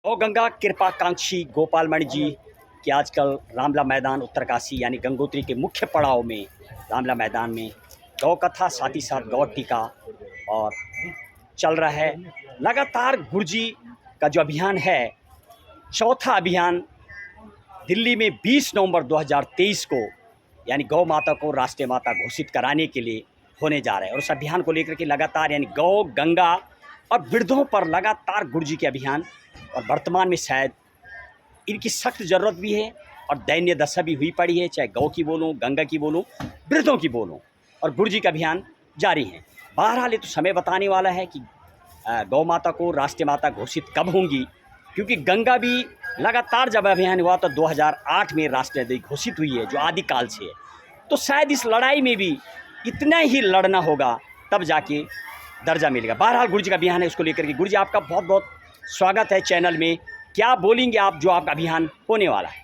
और गंगा कृपाकांक्षी गोपालमणि जी की आजकल रामला मैदान उत्तरकाशी यानी गंगोत्री के मुख्य पड़ाव में रामला मैदान में गौ कथा साथ ही साथ गौ टीका और चल रहा है लगातार। गुरजी का जो अभियान है, चौथा अभियान दिल्ली में 20 नवंबर 2023 को यानी गौ माता को राष्ट्रीय माता घोषित कराने के लिए होने जा रहा है। और उस अभियान को लेकर के लगातार यानी गौ, गंगा और वृद्धों पर लगातार गुरजी के अभियान, और वर्तमान में शायद इनकी सख्त ज़रूरत भी है और दैन्य दशा भी हुई पड़ी है, चाहे गौ की बोलूँ, गंगा की बोलूँ, वृद्धों की बोलूँ, और गुरजी का अभियान जारी है। बहरहाल ये तो समय बताने वाला है कि गौ माता को राष्ट्रीय माता घोषित कब होंगी, क्योंकि गंगा भी लगातार जब अभियान हुआ तो 2008 में राष्ट्रीय नदी घोषित हुई है, जो आदिकाल से है। तो शायद इस लड़ाई में भी इतना ही लड़ना होगा, तब जाके दर्जा मिलेगा। बहरहाल गुरजी का अभियान है, उसको लेकर के गुरजी आपका बहुत बहुत स्वागत है चैनल में। क्या बोलेंगे आप जो आपका अभियान होने वाला है?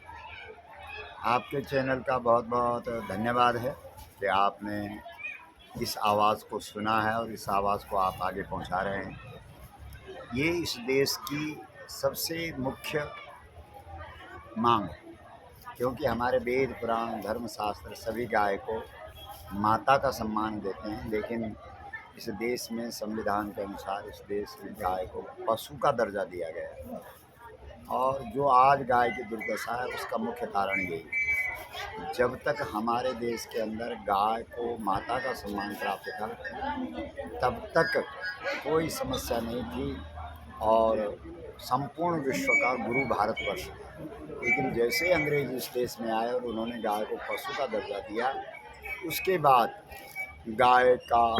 आपके चैनल का बहुत बहुत धन्यवाद है कि आपने इस आवाज़ को सुना है और इस आवाज़ को आप आगे पहुंचा रहे हैं। ये इस देश की सबसे मुख्य मांग है, क्योंकि हमारे वेद पुराण धर्मशास्त्र सभी गाय को माता का सम्मान देते हैं, लेकिन इस देश में संविधान के अनुसार इस देश में गाय को पशु का दर्जा दिया गया है। और जो आज गाय की दुर्दशा है उसका मुख्य कारण यही है। जब तक हमारे देश के अंदर गाय को माता का सम्मान प्राप्त था, तब तक कोई समस्या नहीं थी और संपूर्ण विश्व का गुरु भारतवर्ष था। लेकिन जैसे अंग्रेज इस देश में आए और उन्होंने गाय को पशु का दर्जा दिया, उसके बाद गाय का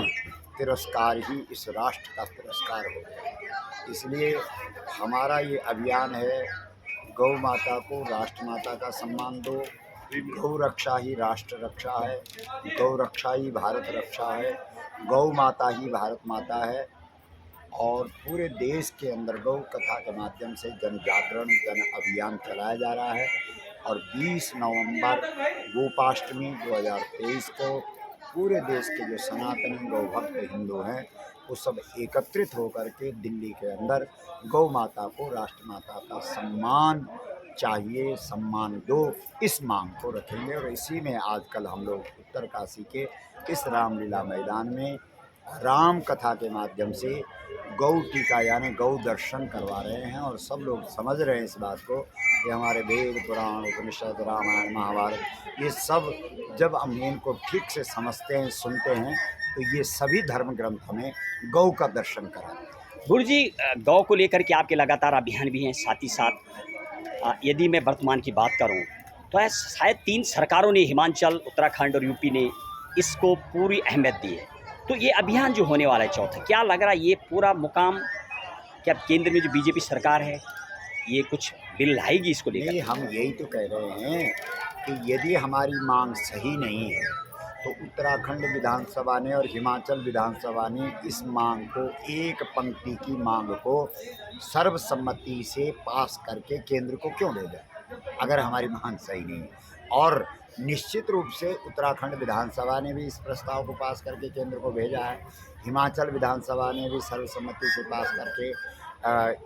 तिरस्कार ही इस राष्ट्र का तिरस्कार हो गया। इसलिए हमारा ये अभियान है, गौ माता को राष्ट्रमाता का सम्मान दो। गौ रक्षा ही राष्ट्र रक्षा है, गौ रक्षा ही भारत रक्षा है, गौ माता ही भारत माता है। और पूरे देश के अंदर गौ कथा के माध्यम से जन जागरण, जन अभियान चलाया जा रहा है। और 20 नवंबर गोपाष्टमी 2023 को पूरे देश के जो सनातनी गौ भक्त हिंदू हैं, वो सब एकत्रित होकर के दिल्ली के अंदर गौ माता को राष्ट्रमाता का सम्मान चाहिए, सम्मान दो, इस मांग को रखेंगे। और इसी में आजकल हम लोग उत्तरकाशी के इस रामलीला मैदान में राम कथा के माध्यम से गौ टीका यानी गौ दर्शन करवा रहे हैं। और सब लोग समझ रहे हैं इस बात को कि हमारे वेद पुराण उपनिषद रामायण महाभारत ये सब जब हम इनको ठीक से समझते हैं, सुनते हैं, तो ये सभी धर्म ग्रंथ हमें गौ का दर्शन कराते हैं। गुरुजी, गौ को लेकर के आपके लगातार अभियान भी हैं, साथ ही साथ यदि मैं वर्तमान की बात करूं तो शायद 3 सरकारों ने, हिमाचल, उत्तराखंड और यूपी ने इसको पूरी अहमियत दी है। तो ये अभियान जो होने वाला है चौथा, क्या लग रहा है ये पूरा मुकाम क्या केंद्र में जो बीजेपी सरकार है ये कुछ बिल लाएगी इसको लेकर? नहीं, हम यही तो कह रहे हैं कि यदि हमारी मांग सही नहीं है तो उत्तराखंड विधानसभा ने और हिमाचल विधानसभा ने इस मांग को, एक पंक्ति की मांग को सर्वसम्मति से पास करके केंद्र को क्यों भेजा, अगर हमारी मांग सही नहीं है। और निश्चित रूप से उत्तराखंड विधानसभा ने भी इस प्रस्ताव को पास करके केंद्र को भेजा है, हिमाचल विधानसभा ने भी सर्वसम्मति से पास करके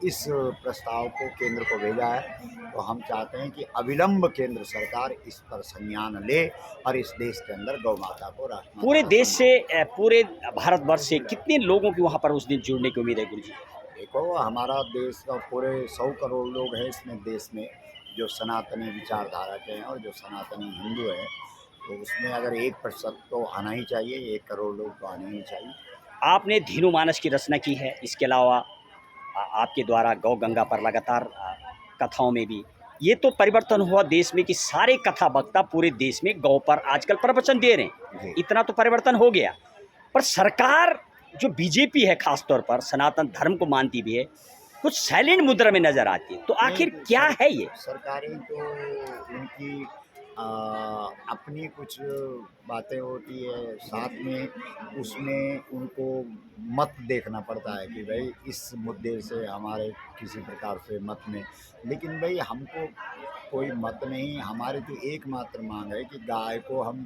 इस प्रस्ताव को केंद्र को भेजा है। तो हम चाहते हैं कि अविलंब केंद्र सरकार इस पर संज्ञान ले और इस देश के अंदर गौ माता को राष्ट्रमाता पूरे देश से, पूरे भारतवर्ष से कितने लोगों की वहाँ पर उस दिन जुड़ने की उम्मीद है गुरुजी? देखो, हमारा देश का पूरे 100 करोड़ लोग हैं इसमें देश में, जो सनातनी विचारधारा के हैं और जो सनातनी हिंदू हैं। तो उसमें अगर 1% तो आना ही चाहिए, 1 करोड़ लोग तो आने ही चाहिए। आपने धीनुमानस की रचना की है, इसके अलावा आपके द्वारा गौ गंगा पर लगातार कथाओं में भी ये तो परिवर्तन हुआ देश में कि सारे कथा वक्ता पूरे देश में गौ पर आजकल प्रवचन दे रहे हैं। इतना तो परिवर्तन हो गया, पर सरकार जो बीजेपी है खास तौर पर सनातन धर्म को मानती भी है, कुछ साइलेंट मुद्रा में नजर आती है। तो आखिर क्या है ये? सरकारें तो उनकी अपनी कुछ बातें होती है, साथ में उसमें उनको मत देखना पड़ता है कि भाई इस मुद्दे से हमारे किसी प्रकार से मत में। लेकिन भाई हमको कोई मत नहीं। हमारी तो एकमात्र मांग है कि गाय को हम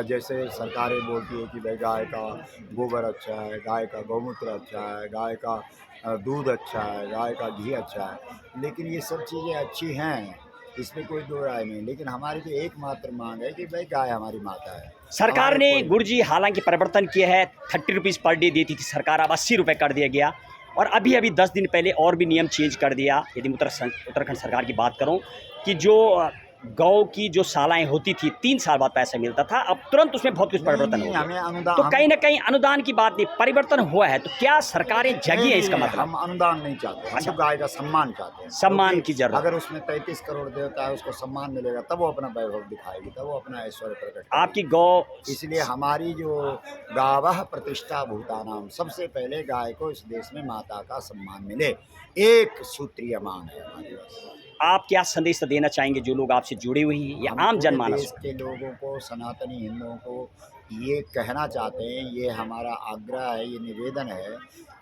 जैसे सरकारें बोलती है कि भाई गाय का गोबर अच्छा है, गाय का गौमूत्र अच्छा है, गाय का दूध अच्छा है, गाय का घी अच्छा है, लेकिन ये सब चीज़ें अच्छी हैं, इसमें कोई दो राय नहीं, लेकिन हमारी तो एकमात्र मांग है कि भाई गाय हमारी माता है। सरकार हमारे ने कोई गुरुजी हालांकि परिवर्तन किया है, 30 रुपीज़ पर डे देती थी सरकार, अब 80 रुपये कर दिया गया। और अभी अभी 10 दिन पहले और भी नियम चेंज कर दिया। यदि उत्तराखंड सरकार की बात करूं कि जो गौ की जो सालाएँ होती थी 3 साल बाद पैसा मिलता था, अब तुरंत उसमें बहुत कुछ नहीं, परिवर्तन हो नहीं, गया। हमें अनुदान तो हम कहीं न कहीं अनुदान की बात नहीं, परिवर्तन हुआ है, तो क्या सरकारें जगी नहीं, हैं इसका नहीं, मतलब? हम अनुदान नहीं चाहते, हम अच्छा, तो गाय का सम्मान चाहते हैं, सम्मान क्योंकि की ज़रूरत अगर है। उसमें 33 करोड़ देवता है, उसको सम्मान मिलेगा, तब वो अपना वैभव दिखाएगी, तब वो अपना ऐश्वर्य प्रकट आपकी करेगी। गौ इसलिए हमारी जो गावः प्रतिष्ठा भूतानाम, सबसे पहले गाय को इस देश में माता का सम्मान मिले, एक सूत्रीय मांग है हमारी बस। आप क्या संदेश देना चाहेंगे जो लोग आपसे जुड़े हुए हैं या हम आम पूरे जनमानस देश को? के लोगों को, सनातनी हिंदुओं को ये कहना चाहते हैं, ये हमारा आग्रह है, ये निवेदन है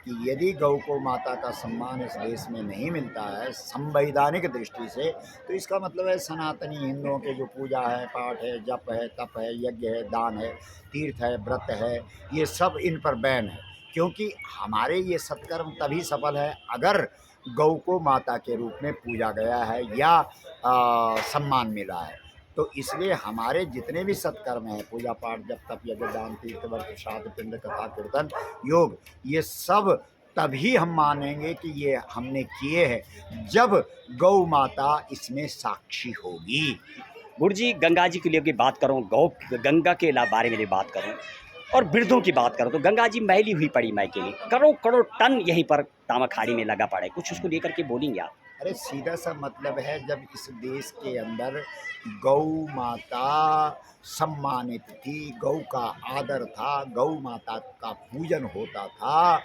कि यदि गौ को माता का सम्मान इस देश में नहीं मिलता है संवैधानिक दृष्टि से, तो इसका मतलब है सनातनी हिंदुओं के जो पूजा है, पाठ है, जप है, तप है, यज्ञ है, दान है, तीर्थ है, व्रत है, ये सब इन पर बैन है। क्योंकि हमारे ये सत्कर्म तभी सफल है अगर गौ को माता के रूप में पूजा गया है या सम्मान मिला है। तो इसलिए हमारे जितने भी सत्कर्म हैं, पूजा पाठ, जप तप, यज्ञ, दान, तीर्थ, व्रत, श्राद्ध, पिंड, कथा, कीर्तन, योग, ये सब तभी हम मानेंगे कि ये हमने किए हैं जब गौ माता इसमें साक्षी होगी। गुरुजी गंगा जी के लिए की बात करूं, गंगा के बारे में बात करूं और वृद्धों की बात करूं, तो गंगा जी मैली हुई पड़ी माई के लिए, करोड़ करोड़ टन यहीं पर तामाखाड़ी में लगा पड़ा है, कुछ उसको लेकर के बोलेंगे आप? अरे सीधा सा मतलब है, जब इस देश के अंदर गौ माता सम्मानित थी, गौ का आदर था, गौ माता का पूजन होता था,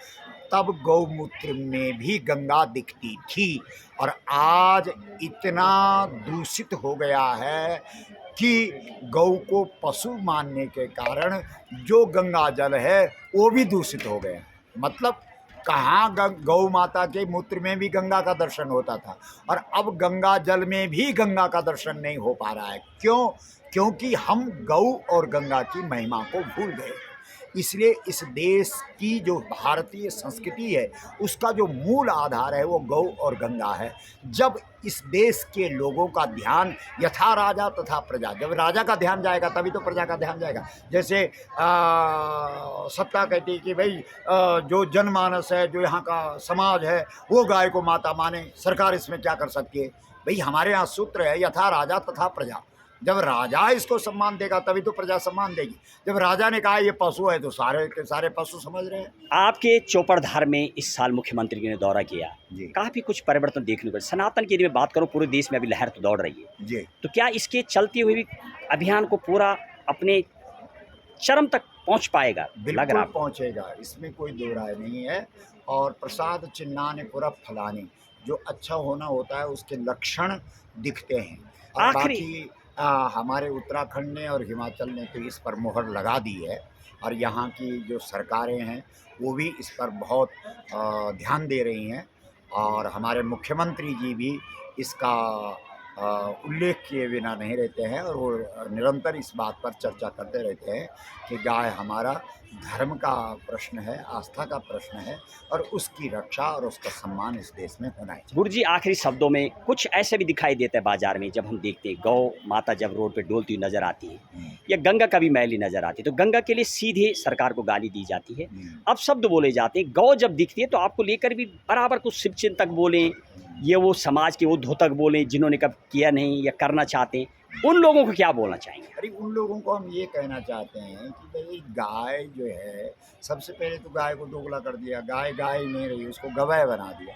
तब गौमूत्र में भी गंगा दिखती थी। और आज इतना दूषित हो गया है कि गौ को पशु मानने के कारण जो गंगा जल है वो भी दूषित हो गया। मतलब कहाँ गौ माता के मूत्र में भी गंगा का दर्शन होता था, और अब गंगा जल में भी गंगा का दर्शन नहीं हो पा रहा है। क्यों? क्योंकि हम गौ और गंगा की महिमा को भूल गए। इसलिए इस देश की जो भारतीय संस्कृति है उसका जो मूल आधार है वो गौ और गंगा है। जब इस देश के लोगों का ध्यान यथा राजा तथा प्रजा, जब राजा का ध्यान जाएगा तभी तो प्रजा का ध्यान जाएगा। जैसे सत्ता कहती है कि भाई जो जनमानस है, जो यहाँ का समाज है, वो गाय को माता माने, सरकार इसमें क्या कर सकती है? भाई हमारे यहाँ सूत्र है यथा राजा तथा प्रजा। जब राजा इसको सम्मान देगा तभी तो प्रजा सम्मान देगी। जब राजा ने कहा ये पशु है तो सारे के सारे पशु समझ रहे हैं। आपके चौपड़धार में इस साल मुख्यमंत्री ने दौरा किया, जी काफ़ी कुछ परिवर्तन देखने को, सनातन की यदि मैं बात करूं पूरे देश में अभी लहर तो दौड़ रही है, जी तो क्या इसके चलते हुए भी अभियान को पूरा अपने चरम तक पहुंच पाएगा? लग रहा बिल्कुल आपको? पहुँचेगा, इसमें कोई दो राय नहीं है। और प्रसाद चिन्हाने पूरा फलाने, जो अच्छा होना होता है उसके लक्षण दिखते हैं। और आखिरी बाकी हमारे उत्तराखंड ने और हिमाचल ने तो इस पर मोहर लगा दी है, और यहाँ की जो सरकारें हैं वो भी इस पर बहुत ध्यान दे रही हैं। और हमारे मुख्यमंत्री जी भी इसका उल्लेख किए बिना नहीं रहते हैं, और वो निरंतर इस बात पर चर्चा करते रहते हैं कि गाय हमारा धर्म का प्रश्न है, आस्था का प्रश्न है, और उसकी रक्षा और उसका सम्मान इस देश में होना चाहिए। गुरुजी आखिरी शब्दों में कुछ ऐसे भी दिखाई देता है बाजार में, जब हम देखते हैं गौ माता जब रोड पे डोलती हुई नजर आती है या गंगा कभी मैली नजर आती है, तो गंगा के लिए सीधे सरकार को गाली दी जाती है। अब शब्द बोले जाते हैं, गौ जब दिखती है तो आपको लेकर भी बराबर कुछ शिवचिंतक बोले, ये वो समाज के वो धोतक बोले जिन्होंने कब किया नहीं या करना चाहते हैं, उन लोगों को क्या बोलना चाहेंगे? अरे उन लोगों को हम ये कहना चाहते हैं कि भाई गाय जो है, सबसे पहले तो गाय को दोगला कर दिया, गाय गाय ही नहीं रही, उसको गवय बना दिया।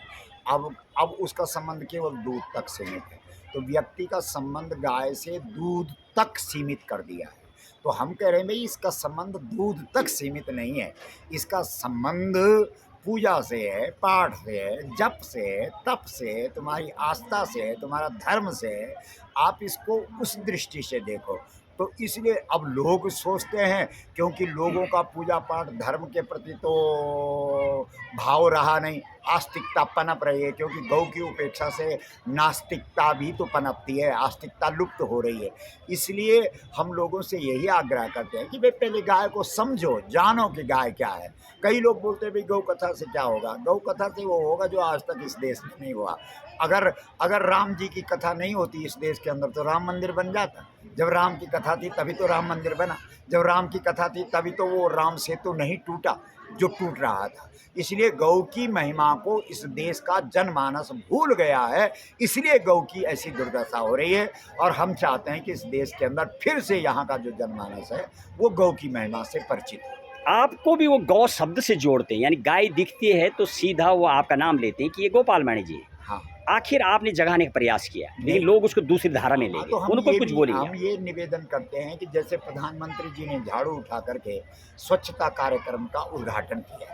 अब उसका संबंध केवल दूध तक सीमित है। तो व्यक्ति का संबंध गाय से दूध तक सीमित कर दिया है। तो हम कह रहे हैं भाई इसका संबंध दूध तक सीमित नहीं है, इसका संबंध पूजा से है, पाठ से है, जप से है, तप से है, तुम्हारी आस्था से है, तुम्हारा धर्म से है। आप इसको उस दृष्टि से देखो। तो इसलिए अब लोग सोचते हैं, क्योंकि लोगों का पूजा पाठ धर्म के प्रति तो भाव रहा नहीं, आस्तिकता पनप रही है, क्योंकि गौ की उपेक्षा से नास्तिकता भी तो पनपती है, आस्तिकता लुप्त हो रही है। इसलिए हम लोगों से यही आग्रह करते हैं कि भाई पहले गाय को समझो, जानो कि गाय क्या है। कई लोग बोलते हैं भाई गौ कथा से क्या होगा। गौ कथा से वो होगा जो आज तक इस देश में नहीं हुआ। अगर राम जी की कथा नहीं होती इस देश के अंदर तो राम मंदिर बन जाता। जब राम की कथा थी तभी तो राम मंदिर बना। जब राम की कथा थी तभी तो वो राम सेतु नहीं टूटा जो टूट रहा था। इसलिए गौ की महिमा को इस देश का जनमानस भूल गया है, इसलिए गौ की ऐसी दुर्दशा हो रही है। और हम चाहते हैं कि इस देश के अंदर फिर से यहाँ का जो जनमानस है वो गौ की महिमा से परिचित हो। आपको भी वो गौ शब्द से जोड़ते हैं, यानी गाय दिखती है तो सीधा वो आपका नाम लेते हैं कि ये गोपाल मणि जी है। हाँ, आखिर आपने जगाने का प्रयास किया, लेकिन लोग उसको दूसरी धारा में ले तो गए, उनको कुछ बोलिए। हम ये निवेदन करते हैं कि जैसे प्रधानमंत्री जी ने झाड़ू उठा करके स्वच्छता कार्यक्रम का उद्घाटन किया,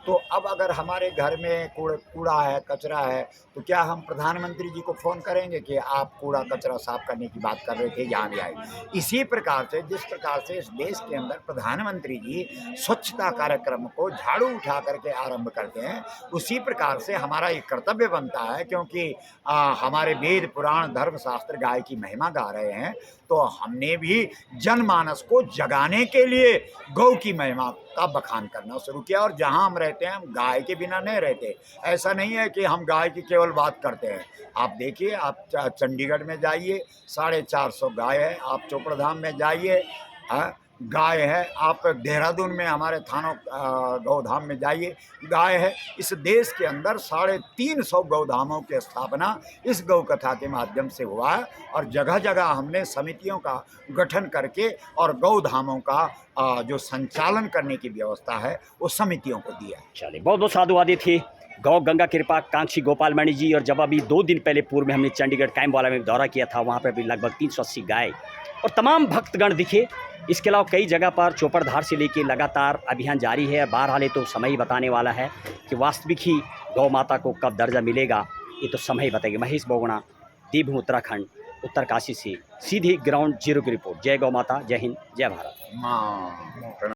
तो अब अगर हमारे घर में कूड़ा है, कचरा है, तो क्या हम प्रधानमंत्री जी को फ़ोन करेंगे कि आप कूड़ा कचरा साफ करने की बात कर रहे थे, यहाँ भी आए। इसी प्रकार से जिस प्रकार से इस देश के अंदर प्रधानमंत्री जी स्वच्छता कार्यक्रम को झाड़ू उठा करके आरंभ करते हैं, उसी प्रकार से हमारा एक कर्तव्य बनता है, क्योंकि हमारे वेद पुराण धर्म शास्त्र गाय की महिमा गा रहे हैं, तो हमने भी जनमानस को जगाने के लिए गौ की महिमा का बखान करना शुरू किया। और जहां हम रहते हैं, हम गाय के बिना नहीं रहते। ऐसा नहीं है कि हम गाय की केवल बात करते हैं। आप देखिए, आप चंडीगढ़ में जाइए, 450 गाय है। आप चोपड़ धाम में जाइए, गाय है। आप देहरादून में हमारे थानों गौधाम में जाइए, गाय है। इस देश के अंदर 350 गौधामों की स्थापना इस गौ कथा के माध्यम से हुआ है। और जगह जगह हमने समितियों का गठन करके और गौधामों का जो संचालन करने की व्यवस्था है वो समितियों को दिया है। चलिए, बहुत बहुत साधुवादी थी गौ गंगा कृपा कांक्षी गोपाल मणि जी। और जब अभी 2 दिन पहले पूर्व में हमने चंडीगढ़ कैंपवाला में दौरा किया था, वहाँ पर भी लगभग 380 गाय और तमाम भक्तगण दिखे। इसके अलावा कई जगह पर चोपड़धार से लेके लगातार अभियान जारी है। बहरहाल तो समय ही बताने वाला है कि वास्तविक ही गौ माता को कब दर्जा मिलेगा, ये तो समय ही बताएगा। महेश बोगुणा, देवभूमि उत्तराखंड, उत्तरकाशी से सीधी ग्राउंड जीरो की रिपोर्ट। जय गौ माता, जय हिंद, जय भारत।